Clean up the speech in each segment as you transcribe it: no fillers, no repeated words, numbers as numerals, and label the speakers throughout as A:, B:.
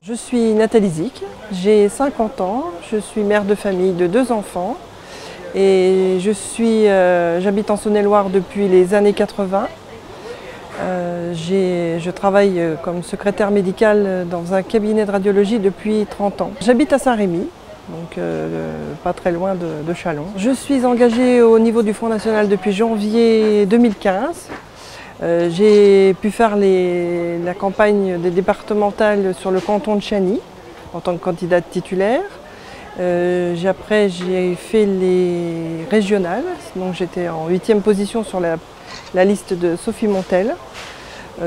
A: Je suis Nathalie Zic, j'ai 50 ans, je suis mère de famille de 2 enfants et j'habite en Saône-et-Loire depuis les années 80. Je travaille comme secrétaire médicale dans un cabinet de radiologie depuis 30 ans. J'habite à Saint-Rémy, donc pas très loin de Châlons. Je suis engagée au niveau du Front National depuis janvier 2015. J'ai pu faire la campagne des départementales sur le canton de Chagny en tant que candidate titulaire. Après j'ai fait les régionales, donc j'étais en 8e position sur la liste de Sophie Montel.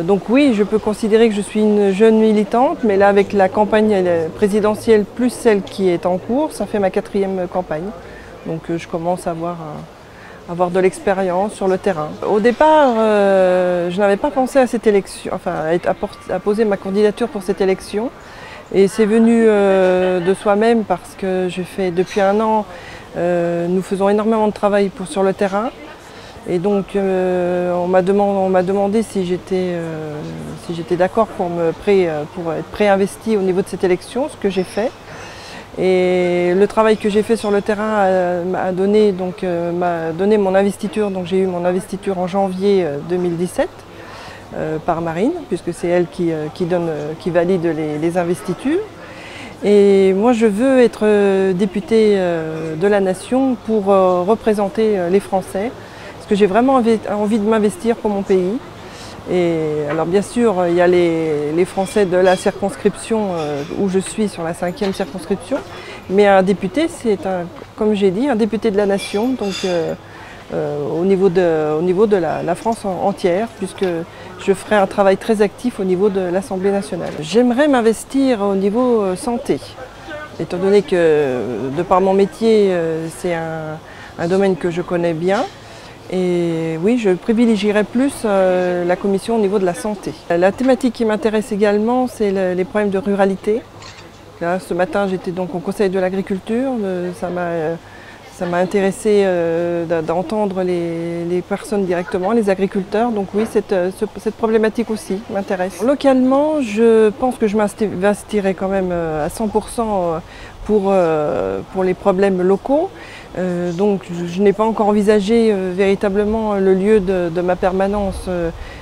A: Donc oui, je peux considérer que je suis une jeune militante, mais là avec la campagne présidentielle plus celle qui est en cours, ça fait ma 4e campagne. Donc je commence à avoir de l'expérience sur le terrain. Au départ, je n'avais pas pensé à cette élection, enfin à poser ma candidature pour cette élection. Et c'est venu de soi-même parce que depuis 1 an, nous faisons énormément de travail sur le terrain. Et donc on m'a demandé si j'étais d'accord pour être préinvestie au niveau de cette élection, ce que j'ai fait. Et le travail que j'ai fait sur le terrain m'a donné mon investiture. Donc j'ai eu mon investiture en janvier 2017 par Marine, puisque c'est elle qui valide les investitures. Et moi je veux être députée de la nation pour représenter les Français, parce que j'ai vraiment envie de m'investir pour mon pays. Et alors bien sûr, il y a les Français de la circonscription où je suis, sur la 5e circonscription, mais un député, c'est comme j'ai dit, un député de la nation, donc au niveau de la France entière, puisque je ferai un travail très actif au niveau de l'Assemblée nationale. J'aimerais m'investir au niveau santé, étant donné que de par mon métier, c'est un domaine que je connais bien. Et oui, je privilégierais plus la commission au niveau de la santé. La thématique qui m'intéresse également, c'est les problèmes de ruralité. Là, ce matin, j'étais donc au Conseil de l'agriculture. Ça m'a intéressé d'entendre les personnes directement, les agriculteurs. Donc oui, cette problématique aussi m'intéresse. Localement, je pense que je m'investirai quand même à 100% pour les problèmes locaux. Donc je n'ai pas encore envisagé véritablement le lieu de ma permanence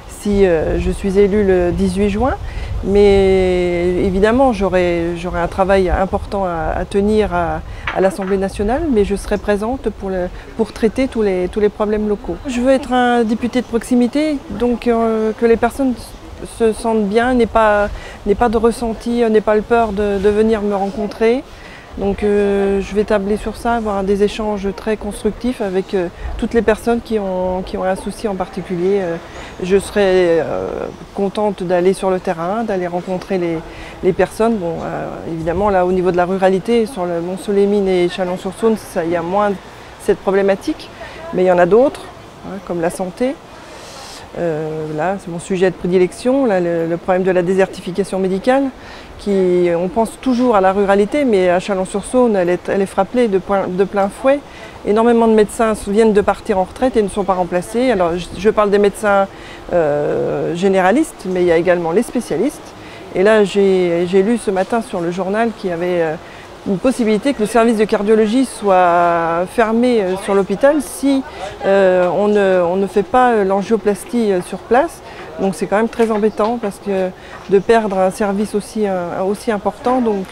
A: si je suis élue le 18 juin. Mais évidemment, j'aurai un travail important à tenir à l'Assemblée nationale, mais je serai présente pour traiter tous les problèmes locaux. Je veux être un député de proximité, donc que les personnes se sentent bien, n'aient pas de ressenti, n'aient pas le peur de venir me rencontrer. Donc je vais tabler sur ça, avoir des échanges très constructifs avec toutes les personnes qui ont un souci en particulier. Je serai contente d'aller sur le terrain, d'aller rencontrer les personnes. Bon, évidemment, là au niveau de la ruralité, sur le Mont-Soleil-Mines et Chalon-sur-Saône, il y a moins cette problématique, mais il y en a d'autres, hein, comme la santé. Là, c'est mon sujet de prédilection, là, le problème de la désertification médicale. On pense toujours à la ruralité, mais à Chalon-sur-Saône, elle est frappée de plein fouet. Énormément de médecins viennent de partir en retraite et ne sont pas remplacés. Alors, je parle des médecins généralistes, mais il y a également les spécialistes. Et là, j'ai lu ce matin sur le journal qu'il y avait une possibilité que le service de cardiologie soit fermé sur l'hôpital si on ne fait pas l'angioplastie sur place. Donc c'est quand même très embêtant parce que de perdre un service aussi important. Donc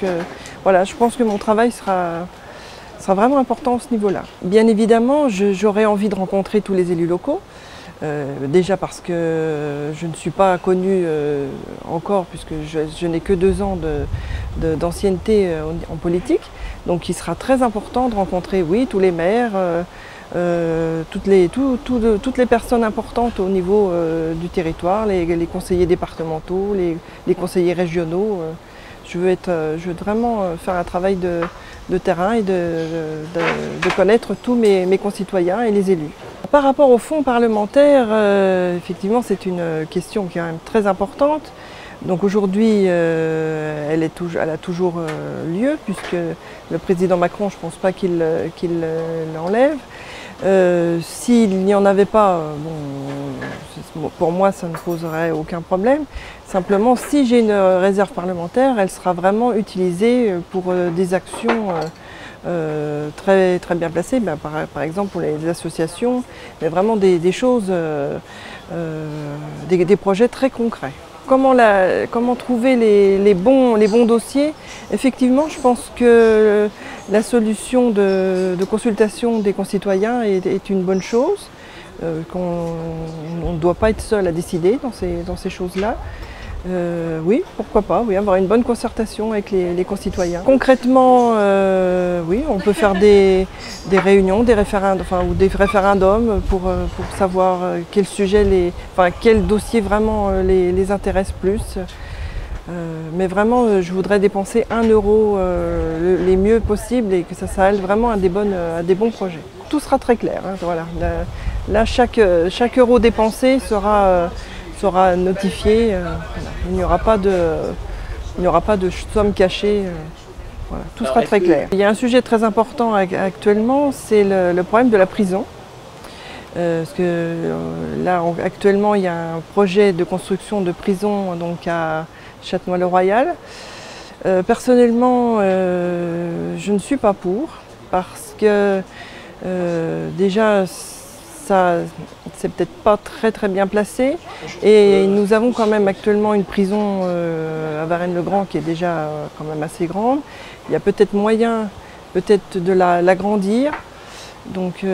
A: voilà, je pense que mon travail sera vraiment important à ce niveau-là. Bien évidemment, j'aurais envie de rencontrer tous les élus locaux. Déjà parce que je ne suis pas connue encore, puisque je n'ai que 2 ans d'ancienneté en politique. Donc il sera très important de rencontrer, oui, tous les maires, toutes les personnes importantes au niveau du territoire, les conseillers départementaux, les conseillers régionaux. Je veux vraiment faire un travail de terrain et de connaître tous mes concitoyens et les élus. Par rapport au fonds parlementaire, effectivement c'est une question qui est quand même très importante. Donc aujourd'hui, elle a toujours lieu, puisque le président Macron, je ne pense pas qu'il l'enlève. S'il n'y en avait pas, pour moi ça ne poserait aucun problème. Simplement, si j'ai une réserve parlementaire, elle sera vraiment utilisée pour des actions très bien placées, par exemple pour les associations, mais vraiment des choses, des projets très concrets. Comment trouver les bons dossiers? Effectivement, je pense que la solution de consultation des concitoyens est une bonne chose, qu'on ne doit pas être seul à décider dans ces choses-là. Oui, pourquoi pas, oui, avoir une bonne concertation avec les concitoyens. Concrètement, oui, on peut faire des réunions, des référendums, ou des référendums pour savoir quel dossier vraiment les intéresse plus. Mais vraiment, je voudrais dépenser 1 euro les mieux possible et que ça aille vraiment à des bons projets. Tout sera très clair, hein, voilà. Là, chaque euro dépensé sera notifié. Voilà. Il n'y aura pas de somme cachée. Voilà. Tout sera très clair. Il y a un sujet très important actuellement, c'est le problème de la prison. Parce que là, actuellement, il y a un projet de construction de prison donc à Châtenois-le-Royal. Personnellement, je ne suis pas pour, parce que déjà, c'est peut-être pas très bien placé, et nous avons quand même actuellement une prison à Varennes-le-Grand qui est déjà quand même assez grande. Il y a peut-être moyen de l'agrandir. Donc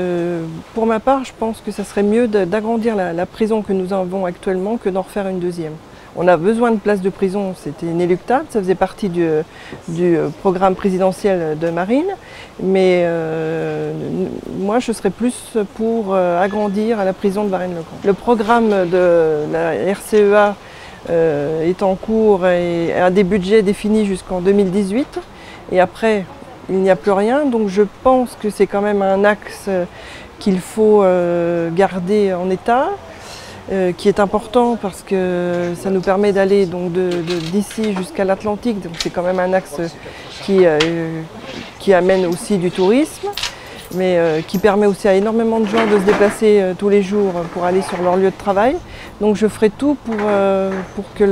A: pour ma part, je pense que ça serait mieux d'agrandir la prison que nous avons actuellement que d'en refaire une deuxième. On a besoin de places de prison, c'était inéluctable, ça faisait partie du programme présidentiel de Marine, mais moi je serais plus pour agrandir la prison de Varennes-le-Grand. Le programme de la RCEA est en cours et a des budgets définis jusqu'en 2018, et après il n'y a plus rien, donc je pense que c'est quand même un axe qu'il faut garder en état. Qui est important parce que ça nous permet d'aller d'ici jusqu'à l'Atlantique, donc c'est quand même un axe qui amène aussi du tourisme, mais qui permet aussi à énormément de gens de se déplacer tous les jours pour aller sur leur lieu de travail. Donc je ferai tout pour que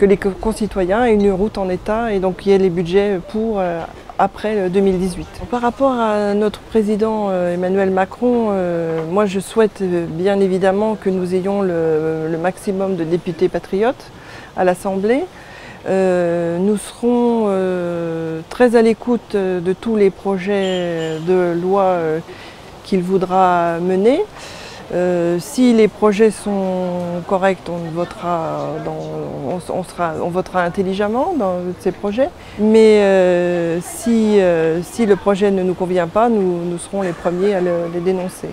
A: les concitoyens aient une route en état et donc qu'il y ait les budgets pour après 2018. Par rapport à notre président Emmanuel Macron, moi je souhaite bien évidemment que nous ayons le maximum de députés patriotes à l'Assemblée. Nous serons très à l'écoute de tous les projets de loi qu'il voudra mener. Si les projets sont corrects, on votera intelligemment dans ces projets. Mais si le projet ne nous convient pas, nous serons les premiers à les dénoncer.